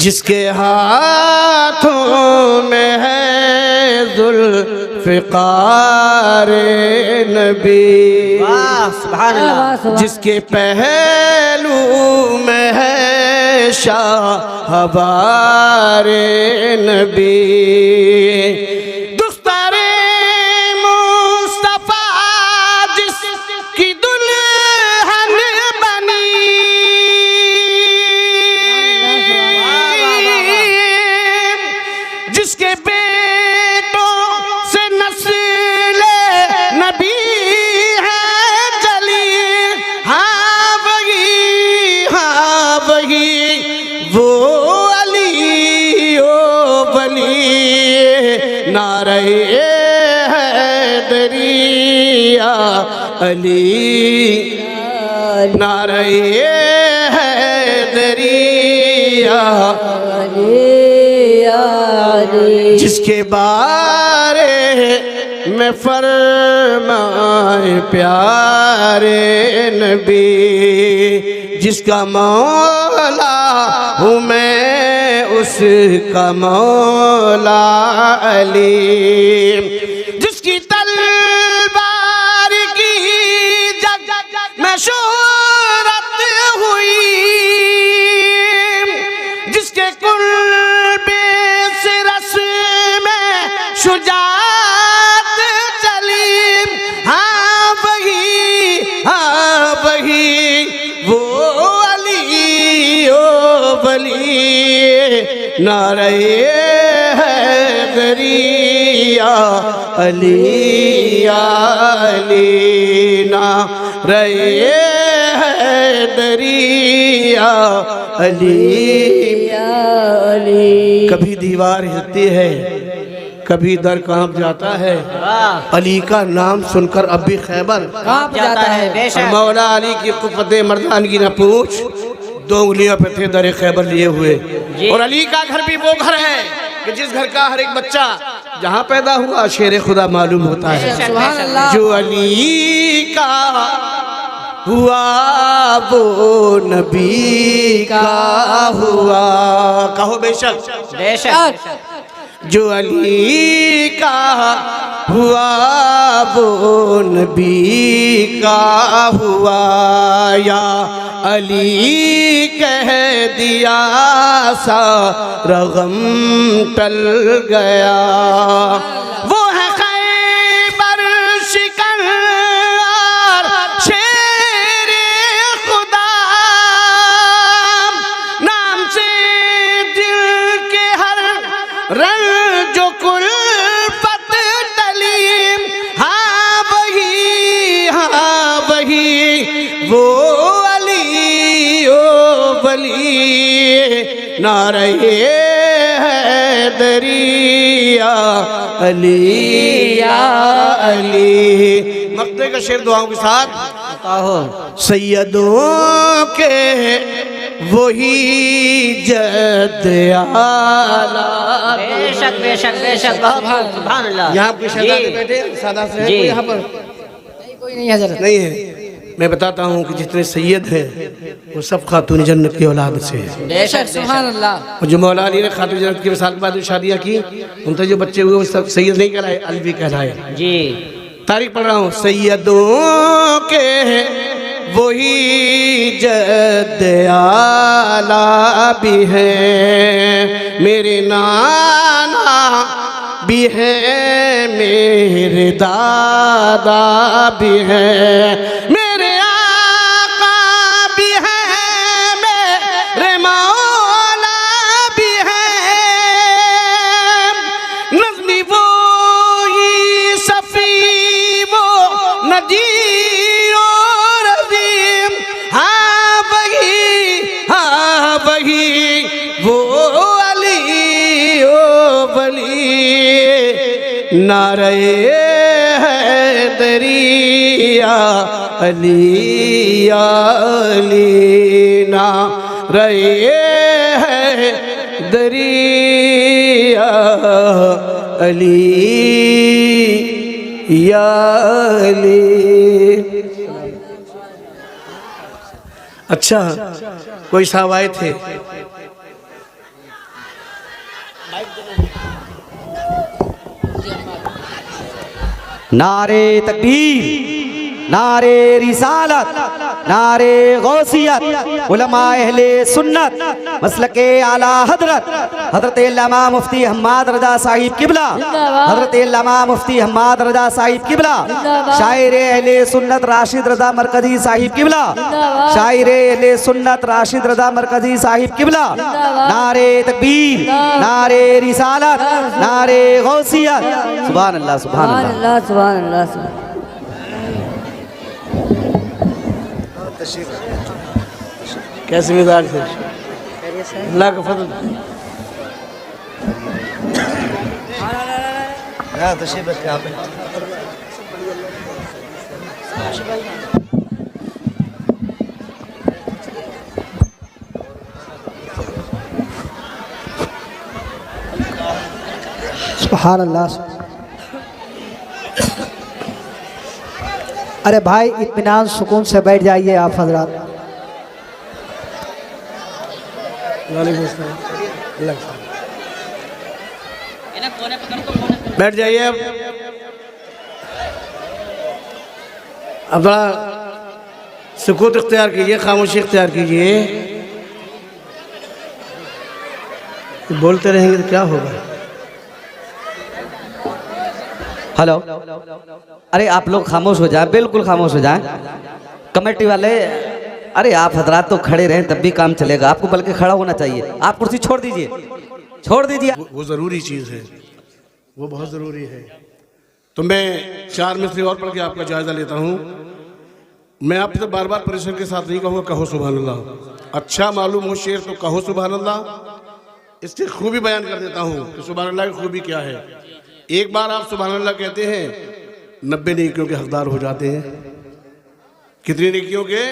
जिसके हाथों में है ज़ुल्फ़िकार नबी, सुभान अल्लाह। जिसके पहलू में है शाहबार नबी, दुख्तारे मुस्तफ़ा जिसकी दुल्हन बनी, जिसके बेटों से नस्ल नबी है चली, हाँ वही वो अली ओ बली, नारे हैदरिया अली, नारे हैदरिया, जिसके बारे में फरमाए प्यारे नबी, जिसका मौला हूँ मैं उसका मौला अली, जिसकी तलवार की जग में शोहरत हुई, जिसके कुल्बे से रस में शुजात चली, हाँ वही वो अली ओ बली, नारे हैदरिया अली अली, नारे हैदरिया अली। कभी दीवार हिलती है, कभी दर कांप जाता है, अली का नाम सुनकर अब भी खैबर कांप जाता है। मौला अली की कुव्वत मर्दानगी न पूछ, 2 उंगलियों पे थे दर खैबर लिए हुए, और अली का घर भी वो घर है कि जिस घर का हर एक बच्चा जहाँ पैदा हुआ शेर खुदा मालूम होता है। जो अली का हुआ वो नबी का हुआ, कहो बेशक बेशक। जो अली का हुआ वो नबी का हुआ, या अली कह दिया सारा गम टल गया, वो है खैबर शिकन और शेर खुदा, नाम से दिल के हर रंग जो कुल्फत टली, हाँ वही वो अली ओ बली, नारे हैदरिया अली अली। मक्ते का शेर दुआओं के साथ सैयदों के वही जद आला, बेशक बेशक बेशक। सुभान अल्लाह। यहाँ आपके शहजादे बैठे सादा से है यहाँ पर कोई नहीं है, नहीं है। मैं बताता हूँ कि जितने सैयद हैं वो सब खातून जन्नत की औलाद से हैं। बेशक सुभान अल्लाह। और जो मौला अली ने खातून जन्नत की मिसाल के बाद जो शादियाँ की, उनसे जो बच्चे हुए वो सब सैयद नहीं कहलाए, अली भी कहलाए। जी तारीख पढ़ रहा हूँ। सैयदों के वही जद आला भी हैं, मेरे नाना भी हैं, मेरे दादा भी हैं, मेरे आका भी हैं, मेरे मौला भी हैं, नज़्मी वो ही सफ़ी वो नजीर और रज़ीम, हाँ वही वो अली ओ बली, नारे हैदरिया अली अली, नारे हैदरिया अली या अली। अच्छा, कोई साहब आए थे, नारे तकबीर, नारे रिसालत, नारे गौसियत, उलमा अहले सुन्नत, मसलके आला हजरत, हजरत अल्लामा मुफ्ती हम्माद रजा साहिब किबला, हजरत अल्लामा मुफ्ती हम्माद रजा साहिब किबला, शायर अहले सुन्नत राशिद रजा मरकजी साहिब किबला, शायर अहले सुन्नत राशिद रजा मरकजी साहिब किबला। नारे तकबीर, नारे रिसालत, नारे गौसियत। सुभान अल्लाह, सुभान अल्लाह। सुभान अल्लाह। कैसे मिजाज थे? अल्लाह का फजल। तशरीफ रखते आप। सुभान अल्लाह। अरे भाई इत्मीनान सुकून से बैठ जाइए आप हजरात। बैठ जाइए। अब थोड़ा सुकूत इख्तियार कीजिए, खामोशी इख्तियार कीजिए। बोलते रहेंगे तो क्या होगा? हेलो, अरे आप लोग खामोश हो जाए, बिल्कुल खामोश हो जाए। कमेटी वाले, अरे आप हजरात तो खड़े रहें तब भी काम चलेगा, आपको बल्कि खड़ा होना चाहिए। आप कुर्सी छोड़ दीजिए, छोड़ दीजिए। वो ज़रूरी चीज़ है, वो बहुत ज़रूरी है। तो मैं 4 मिसरे और पढ़ के आपका जायज़ा लेता हूँ। मैं आपसे बार बार परिश्रम के साथ नहीं कहूँगा कहो सुभान अल्लाह। अच्छा मालूम हो शेर तो कहो सुभान अल्लाह। इसकी खूबी बयान कर देता हूँ कि सुभान अल्लाह की खूबी क्या है। एक बार आप सुभान अल्लाह कहते हैं 90 नेकियों के हकदार हो जाते हैं। कितनी नेकियों के?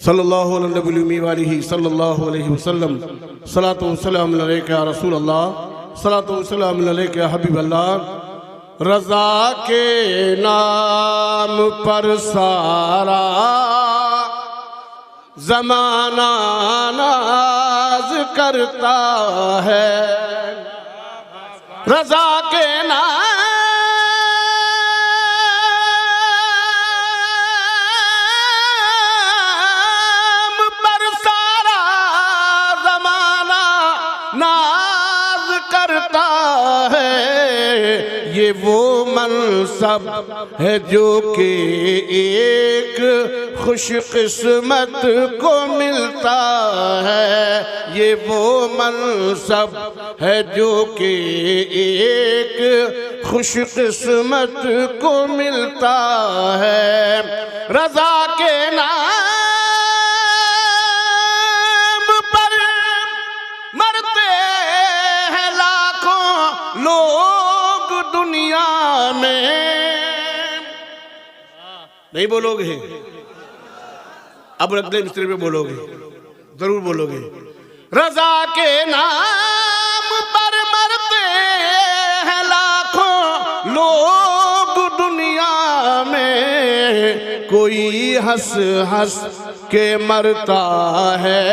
सल्लल्लाहु अलैहि वसल्लम, सलातो वस्सलाम अलैका या रसूल अल्लाह, सलातो वस्सलाम अलैका या हबीब अल्लाह। रज़ा के नाम पर सारा ज़माना नाज करता है। रज़ा के नाम पर सारा ज़माना नाज करता है। ये वो मनसब है जो कि एक खुश किस्मत को मिलता है। ये वो मनसब है जो कि एक खुश किस्मत को मिलता है। रज़ा के नाम पर मरते हैं लाखों लोग दुनिया में। नहीं बोलोगे? अब अगले मिस्त्री पे बोलोगे, जरूर बोलोगे। रज़ा के नाम पर मरते हैं लाखों लोग दुनिया में। कोई हंस हंस के मरता है,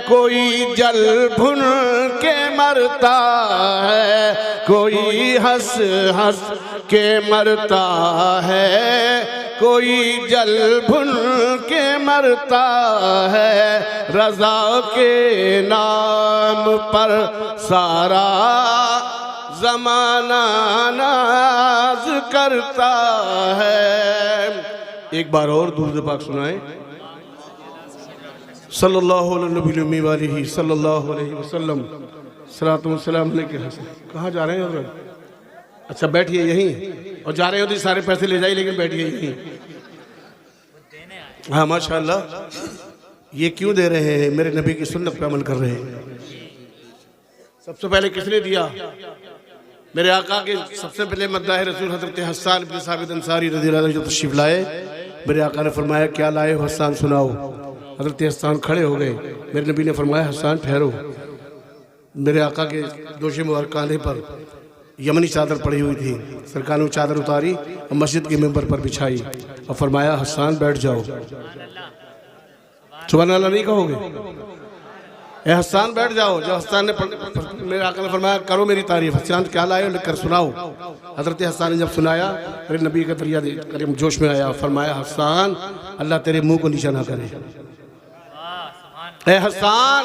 कोई जल भुन के मरता है। कोई हंस हंस के मरता है, कोई जल भुन के मरता है। रज़ा के नाम पर सारा ज़माना नाज करता है। एक बार और दूर पाक सुनाए। सल्लल्लाहु अलैहि वसल्लम, सलातो वस्सलाम अलैहि। कहाँ जा रहे हैं हज़रत? अच्छा बैठिए यहीं, और जा रहे हो तो सारे पैसे ले जाइए, लेकिन बैठिए यहीं। हाँ माशाअल्लाह। ये क्यों दे रहे हैं? मेरे नबी की सुन्नत पे अमल कर रहे हैं। सबसे पहले किसने दिया? मेरे आका के सबसे पहले मद्दाह रसूल हज़रत हस्सान इब्न साबित अंसारी रज़ियल्लाहु अन्हु जो तशरीफ लाए। मेरे आका ने फरमाया क्या लाए हो हस्सान, सुनाओ। हज़रत हस्सान खड़े हो गए। मेरे नबी ने फरमाया हस्सान ठहरो। मेरे आका के दोषे मुबारक कांधे पर यमनी चादर पड़ी हुई थी। सरकार ने वो चादर उतारी और मस्जिद के मेंबर पर बिछाई और फरमाया हस्सान बैठ जाओ। सुभान अल्लाह नहीं कहोगे? ए हस्सान बैठ जाओ। जब हस्सान ने मेरे आका ने फरमाया करो मेरी तारीफ, हस्सान क्या लाए हो लिख कर सुनाओ। हजरत हस्सान ने जब सुनाया मेरे नबी का दरिया करीम जोश में आया, फरमाया हस्सान अल्लाह तेरे मुंह को नीचा ना करे। ए हस्सान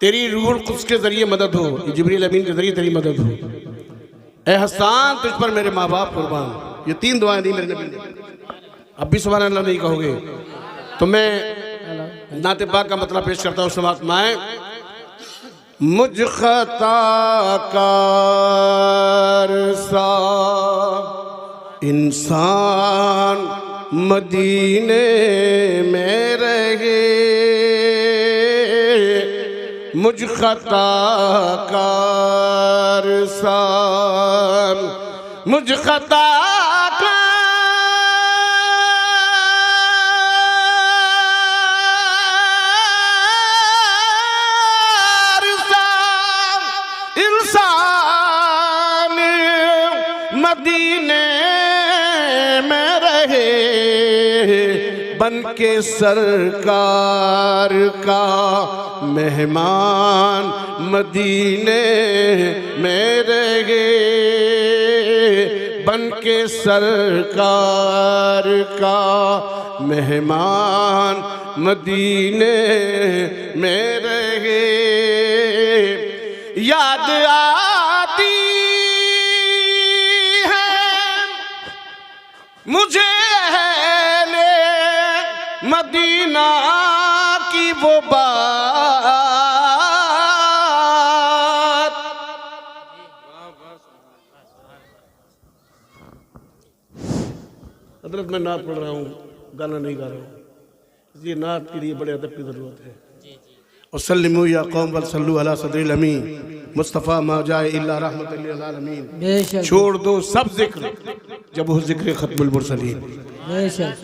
तेरी रूह कुछ के जरिए मदद हो, जिब्रील अमीन के जरिए तेरी मदद हो। ए हस्सान तुझ पर मेरे माँ बाप कुर्बान। ये 3 दुआएं दी मेरे नबी ने। अब भी सुभान अल्लाह नहीं कहोगे तो मैं नाते पाक का मतलब पेश करता हूँ। समात माए मुझ खताकार सा इंसान मदीने में रहे, मुझ खताकार सा मुझ खताकार मदीने में रहे, बन के सरकार का मेहमान मदीने में रहे, बन के सरकार का मेहमान मदीने में रहे। याद आती मुझे अहले मदीना की वो बात, हजरत मैं नात पढ़ रहा हूँ, गाना नहीं गा रहा हूँ, इसलिए नात के लिए बड़े अदब की ज़रूरत है। और सल्लिमू या कौम वल सल्लू अला सदरिल अमीन मुस्तफ़ा मा जाए इल्ला रहमतल लिल आलमीन। छोड़ दो सब जिक्र जब वो जिक्र खत्मुल मुरसलीन।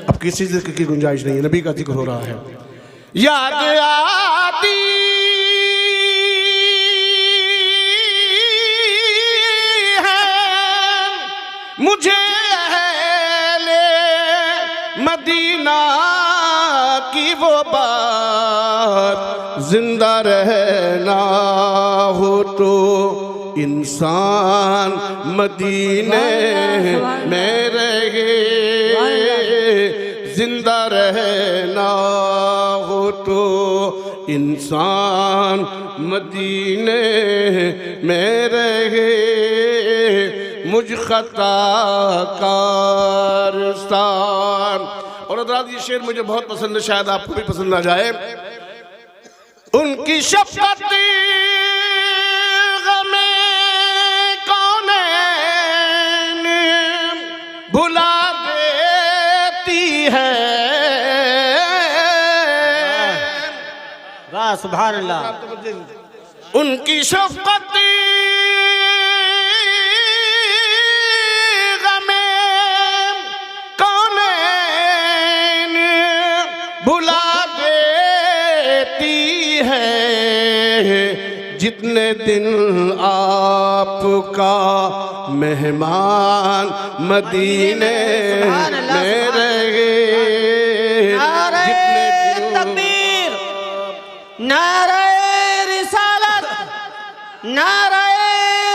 अब किसी जिक्र की गुंजाइश नहीं है, नबी का जिक्र हो रहा है। याद आती है मुझे अहले मदीना की वो बात, जिंदा रहना हो तो इंसान मदीने में रहे, जिंदा रहना हो तो इंसान मदीने में रहे, मुझ खताकार स्थान। और हज़रात ये शेर मुझे बहुत पसंद है, शायद आपको भी पसंद आ जाए। उनकी शफ़क़त गमे कौनैन भुला देती है। वाह सुभान अल्लाह। उनकी शफ़क़त गमे कौनैन भुला देती है, जितने दिन आपका मेहमान मदीने में रहे, जितने दिन तकबीर, नारे रिसालत, नारे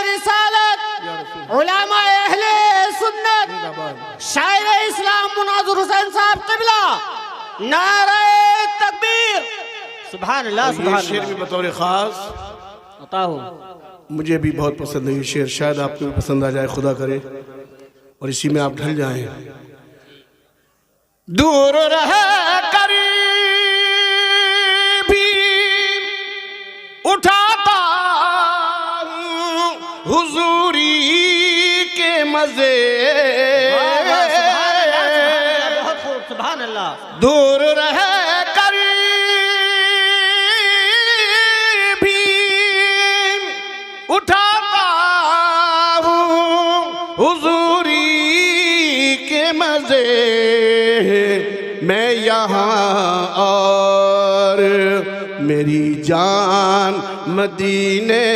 रिसालत, उलमा अहले सुन्नत, शायर इस्लाम मुनाज़िर हुसैन साहब क़िबला, नारे तकबीर। सुभान अल्लाह सुभान अल्लाह। शेर भी बतौर ख़ास अता हो, मुझे भी बहुत पसंद है ये शेर, शायद आपको भी पसंद आ जाए, खुदा करे और इसी में आप ढल जाएं। दूर रह कर भी उठाता हूँ हुजूरी के मजे, बहुत खूब सुभान अल्लाह। दूर रह कर भी उठाता हूँ हुजूरी के मजे, मैं यहाँ और मेरी जान मदीने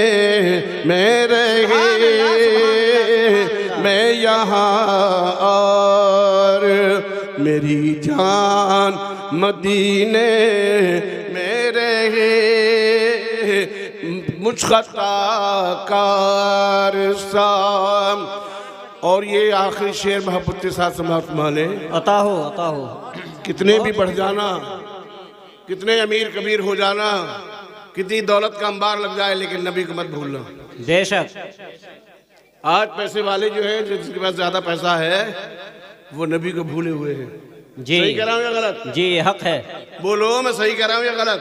में रहे, मैं यहाँ और मेरी जान सामान मदीने में रहे मुझ खता कार साम। और ये आखिरी शेर मोहब्बत के साथ समाप्त माने। अता हो कितने भी बढ़ जाना, कितने अमीर कबीर हो जाना, कितनी दौलत का अंबार लग जाए, लेकिन नबी को मत भूलना। बेशक। आज पैसे वाले जो है, जिसके पास ज्यादा पैसा है, वो नबी को भूले हुए हैं। जी सही कह रहा हूँ या गलत? जी हक है। बोलो मैं सही कह रहा हूँ या गलत?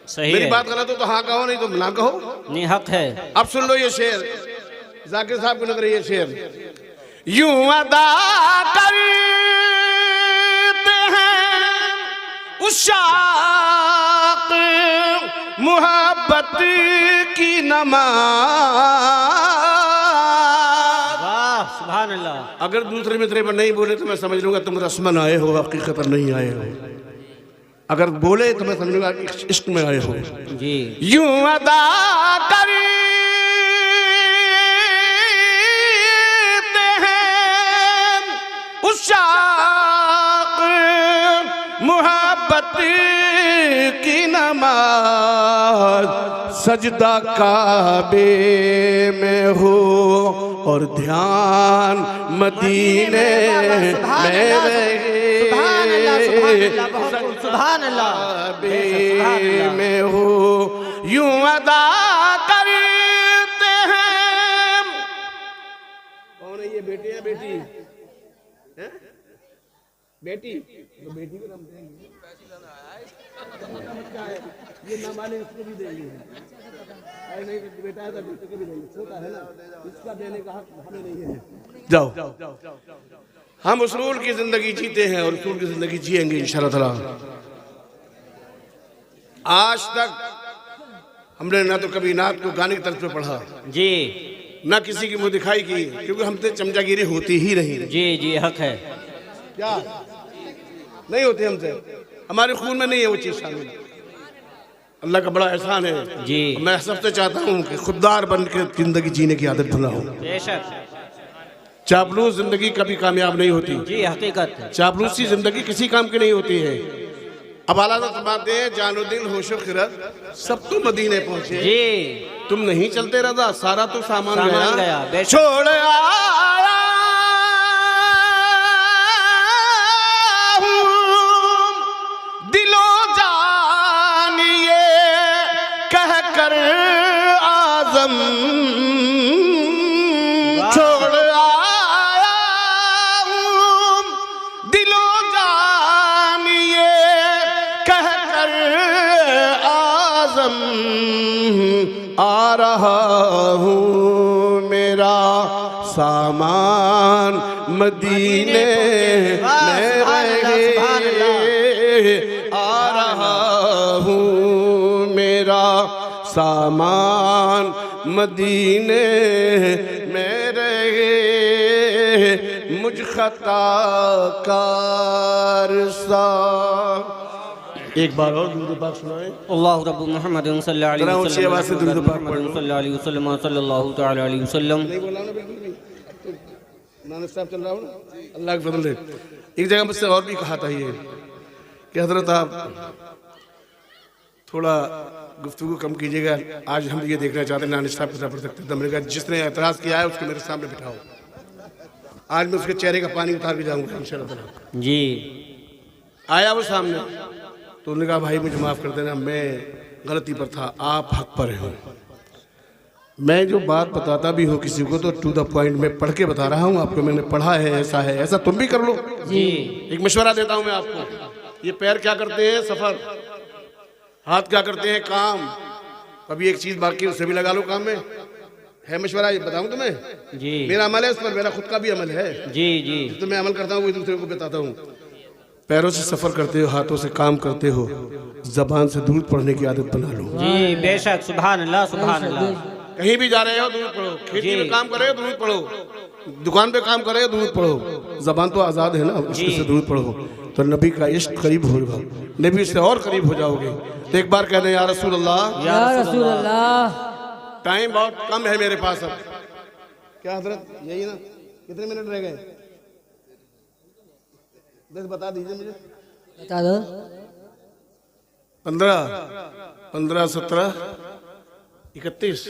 सही मेरी है। बात गलत हो तो हाँ कहो, नहीं तो ना कहो। नहीं हक है। अब सुन लो ये शेर, जाकिर साहब को नजर ये शेर। यूं अदा करते हैं उशाक मुहब्बत की नमाज। वाह सुभान अल्लाह। अगर दूसरे मित्र पर नहीं बोले तो मैं समझ लूंगा तुम रस्मन आए हो, हकीकत नहीं आए हो। अगर बोले तो मैं समझ लूंगा इश्क में आए हो। जी। यूं अदा करते हैं उशाक मुहब्बत की नमाज, सजदा काबे में हो और ध्यान मदीने में रहे। सुभान अल्लाह काबे में हो यूं अदा करते हैं। कौन है ये, बेटे या बेटी है? बेटी तो बेटी को नाम देंगे, ये नाम वाले इसको भी देंगे। अरे नहीं बेटा है तो बेटे को भी देंगे, छोटा है ना, इसका देने का हक हमें नहीं है। जाओ, हम उसूल की जिंदगी जीते हैं और उसूल की जिंदगी जिएंगे इंशाअल्लाह ताला। आज तक हमने ना तो कभी नात को गाने की तरफ पे पढ़ा जी, ना किसी की मुंह दिखाई की, क्योंकि हमसे चमचागिरी होती ही नहीं। जी जी हक है। क्या नहीं होती हमसे, हमारे खून में नहीं है वो चीज शामिल। अल्लाह का बड़ा एहसान है जी। मैं सबसे चाहता हूँ कि खुददार बन के जिंदगी जीने की आदत बनाऊं। बेशक। चापलूस जिंदगी कभी कामयाब नहीं होती। जी हकीकत। चापलूसी जिंदगी किसी काम की नहीं होती है। अब आला फरमाते हैं जानुद्दीन होशो खिरत सब तुम मदीने पहुंचे, जी तुम नहीं चलते रजा, सारा तो सामान गया। बेशक। छोड़ आया हूं दिलो जानिए कह कर आजम, छोड़ आया हूं दिलो जानिए कह कर आजम, आ रहा हूँ मेरा सामान मदीने में रहे, आ रहा हूँ मेरा सामान मदीने में रहे, मुझ खता कार सा। एक बार और दुरूद पाक सुनाएं। अल्लाह रब्बु मुहम्मद सल्लल्लाहु अलैहि जरा ऊंची आवाज से दुरूद पाक पढ़ो। सल्लल्लाहु अलैहि वसल्लम सल्लल्लाहु तआला अलैहि वसल्लम। नहीं बोला ना बिल्कुल नहीं, नानक साहब चल रहा हूँ ना, अल्लाह के फजल है। एक जगह मुझसे और भी कहा था ये कि हजरत आप थोड़ा गुफ्तगू कम कीजिएगा, आज हम ये देखना चाहते हैं नानक साहब कितना पढ़ सकते हैं। तो मैंने कहा जिसने एतराज़ किया है उसको मेरे सामने बिठाओ, आज मैं उसके चेहरे का पानी उतार के जाऊँगा इंशाअल्लाह। जी आया वो सामने तो उन्होंने कहा भाई मुझे माफ़ कर देना, मैं गलती पर था, आप हक पर हो। मैं जो बात बताता भी हूँ किसी को तो टू द पॉइंट में पढ़ के बता रहा हूँ आपको, मैंने पढ़ा है, ऐसा तुम भी कर लो। जी एक मशवरा देता हूँ मैं आपको, ये पैर क्या करते हैं सफ़र, हाथ क्या करते हैं काम, कभी एक चीज़ बाकी उससे भी लगा लो काम में, है मशवरा, ये बताऊँ तुम्हें। जी मेरा अमल है उस पर, मेरा खुद का भी अमल है, जी जी तो मैं अमल करता हूँ वो दूसरे को बताता हूँ। पैरों से सफ़र करते हो, हाथों से काम करते हो, ज़बान से दूध पढ़ने की आदत बना लो। जी बेशक। सुभान अल्लाह सुभान अल्लाह। कहीं भी जा रहे हो दूध पढ़ो, खेती में काम कर रहे हो दूध पढ़ो, दुकान पे काम कर रहे हो दूध पढ़ो, ज़बान तो आज़ाद है ना, इससे दूध पढ़ो तो नबी का इश्क करीब होगा, नबी से और करीब हो जाओगे। तो एक बार कहते हैं या रसूल अल्लाह, या रसूल अल्लाह। टाइम बहुत कम है मेरे पास अब, क्या हजरत यही ना, कितने मिनट रह गए, बस बता दीजिए मुझे। बता दो 15, 15, 17, 31,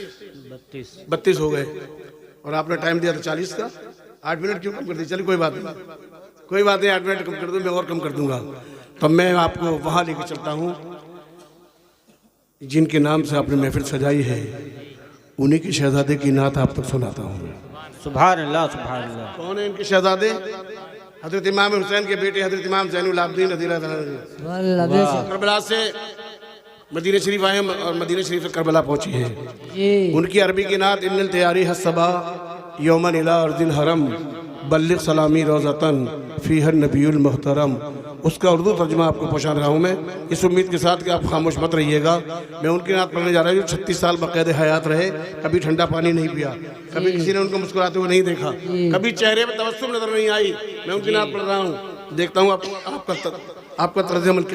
32 हो गए। और आपने टाइम दिया था 40 का, 8 मिनट क्यों कम कर दी? चलिए कोई बात नहीं, कोई बात नहीं, 8 मिनट कम कर दूँ, मैं और कम कर दूंगा। तो मैं आपको वहाँ लेके चलता हूँ जिनके नाम से आपने महफिल सजाई है, उन्हीं की शहजादे की नात आप तक सुनाता हूँ। सुभान अल्लाह सुभान अल्लाह। कौन है इनके शहजादे? हजरत इमाम हुसैन के बेटे हजरत इमाम ज़ैनुल आबदीन करबला से मदीना शरीफ आए और मदीना शरीफ से करबला पहुंची है। उनकी अरबी की नात इन्नल तैयारी हसबा यौमन इला अर्दिल हरम बल्लिग सलामी रोज़तन फ़ीहर नबीउल मुहतरम, उसका उर्दू तर्जुमा आपको पहुँचा रहा हूँ मैं, इस उम्मीद के साथ कि आप खामोश मत रहिएगा। मैं उनकी नात पढ़ने जा रहा हूँ जो 36 साल बाक़ायदे हयात रहे, कभी ठंडा पानी नहीं पिया, कभी किसी ने उनको मुस्कुराते हुए नहीं देखा, कभी चेहरे पर तबस्सुम नजर नहीं आई। मैं उनकी नात पढ़ रहा हूँ, देखता हूँ आपका तर्ज अमल